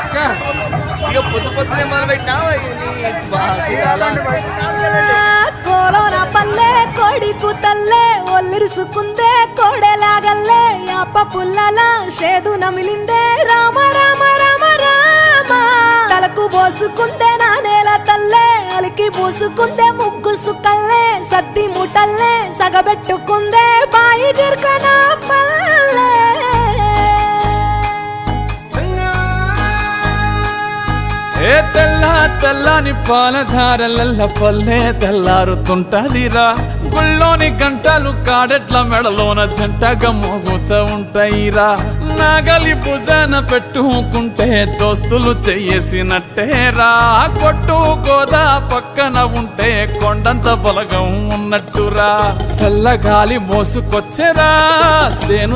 అక్క ఇక పొద్దునే మొదలు పెట్టినావా కోలోన పల్లె కోడి కూతల్లే ఒల్లిరుసుకుందే కోడెలాగల్లే అప్ప పుల్లల షేదు నమిలిందే రామ రామ రామ రామ తలకు పోసుకుందే నా నేల తల్లే అలికి పూసుకుందే ముగ్గు సుక్కల్లే సత్తి ముటల్లే సగబెట్టుకుందే బాయి గిర్కన పల్లె ఏ తెల్ల తెల్లని పాలధారలల్ల పల్లె తెల్లారుతుంటదిరా గుళ్ళోని గంటలు కాడెట్ల మెడలోన జంటగా మోగుతూ ఉంటాయిరా నాగలి భుజాన పెట్టుకుంటే దోస్తులు చెయ్యేసినట్టేరా కొట్టు గోదా పక్కన ఉంటే కొండంత బలగం ఉన్నట్టురా చల్లగాలి మోసుకొచ్చెరా సేను